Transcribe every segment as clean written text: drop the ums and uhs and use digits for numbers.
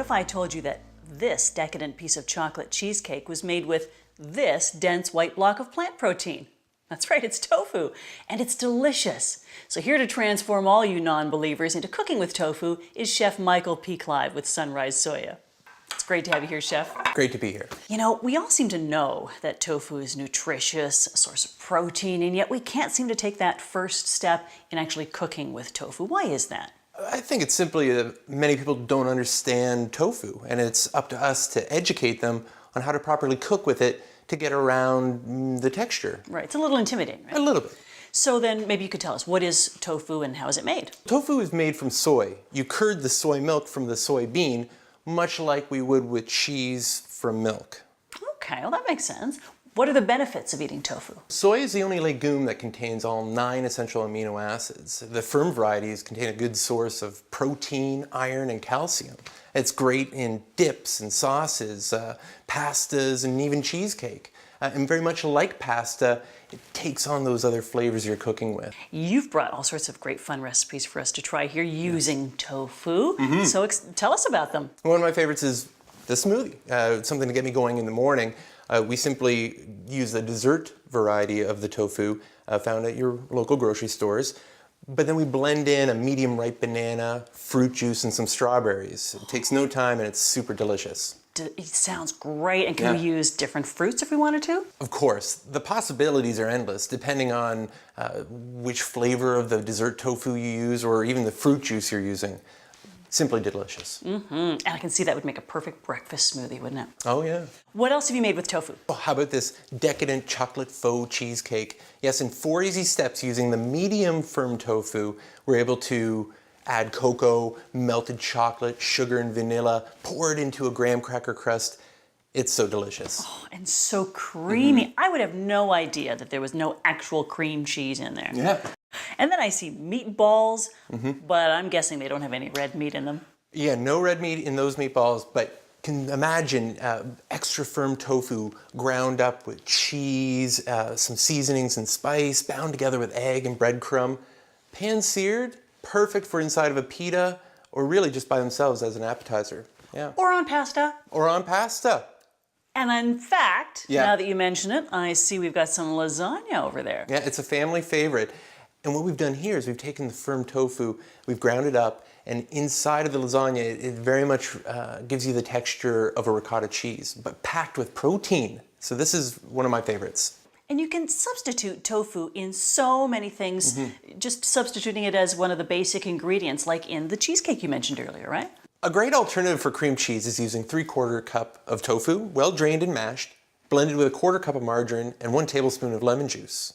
if I told you that this decadent piece of chocolate cheesecake was made with this dense white block of plant protein? That's right, it's tofu, and it's delicious. So here to transform all you non-believers into cooking with tofu is Chef Michael P. Clive with Sunrise Soya. It's great to have you here, Chef. Great to be here. You know, we all seem to know that tofu is nutritious, a source of protein, and yet we can't seem to take that first step in actually cooking with tofu. Why is that? I think it's simply that many people don't understand tofu, and it's up to us to educate them on how to properly cook with it to get around the texture. Right, it's a little intimidating, right? A little bit. So then maybe you could tell us, what is tofu and how is it made? Tofu is made from soy. You curd the soy milk from the soybean, much like we would with cheese from milk. Okay, well that makes sense. What are the benefits of eating tofu? Soy is the only legume that contains all 9 essential amino acids. The firm varieties contain a good source of protein, iron, and calcium. It's great in dips and sauces, pastas, and even cheesecake. And very much like pasta, it takes on those other flavors you're cooking with. You've brought all sorts of great fun recipes for us to try here using tofu. So tell us about them. One of my favorites is the smoothie. It's something to get me going in the morning. We simply use the dessert variety of the tofu found at your local grocery stores. But then we blend in a medium ripe banana, fruit juice, and some strawberries. It takes no time and it's super delicious. It sounds great. And can we use different fruits if we wanted to? Of course. The possibilities are endless depending on which flavor of the dessert tofu you use or even the fruit juice you're using. Simply delicious. And I can see that would make a perfect breakfast smoothie, wouldn't it? Oh yeah. What else have you made with tofu? Oh, how about this decadent chocolate faux cheesecake? Yes, in 4 easy steps using the medium firm tofu, we're able to add cocoa, melted chocolate, sugar, and vanilla, pour it into a graham cracker crust. It's so delicious. Oh, and so creamy. I would have no idea that there was no actual cream cheese in there. Yeah. And then I see meatballs, but I'm guessing they don't have any red meat in them. Yeah, no red meat in those meatballs, but can imagine extra firm tofu ground up with cheese, some seasonings and spice, bound together with egg and breadcrumb. Pan-seared, perfect for inside of a pita, or really just by themselves as an appetizer. Yeah. Or on pasta. Or on pasta. And in fact, now that you mention it, I see we've got some lasagna over there. Yeah, it's a family favorite. And what we've done here is we've taken the firm tofu, we've ground it up, and inside of the lasagna, it very much gives you the texture of a ricotta cheese, but packed with protein. So this is one of my favorites. And you can substitute tofu in so many things, just substituting it as one of the basic ingredients, like in the cheesecake you mentioned earlier, right? A great alternative for cream cheese is using 3/4 cup of tofu, well drained and mashed, blended with a 1/4 cup of margarine and 1 tablespoon of lemon juice.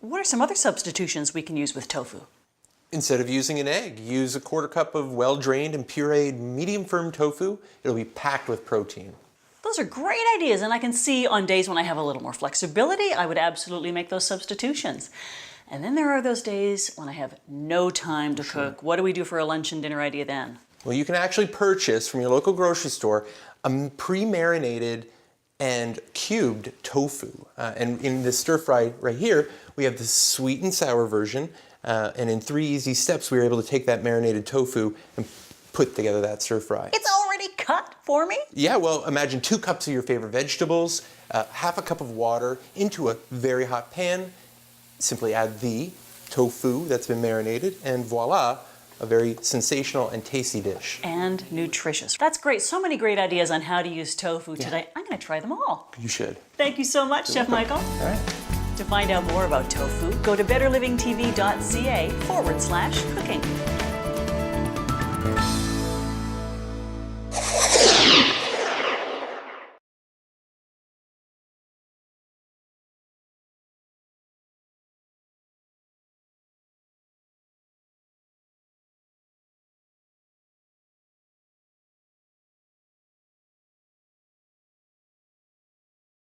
What are some other substitutions we can use with tofu? Instead of using an egg, use a 1/4 cup of well drained and pureed medium firm tofu. It'll be packed with protein. Those are great ideas, and I can see on days when I have a little more flexibility, I would absolutely make those substitutions. And then there are those days when I have no time to cook. What do we do for a lunch and dinner idea then? Well, you can actually purchase from your local grocery store a pre-marinated and cubed tofu. And in this stir fry right here, we have the sweet and sour version. And in 3 easy steps, we were able to take that marinated tofu and put together that stir fry. It's already cut for me? Yeah, well, imagine 2 cups of your favorite vegetables, 1/2 cup of water into a very hot pan. Simply add the tofu that's been marinated, and voila, a very sensational and tasty dish. And nutritious. That's great. So many great ideas on how to use tofu today. I'm going to try them all. You should. Thank you so much, Chef Michael. All right. To find out more about tofu, go to betterlivingtv.ca/cooking.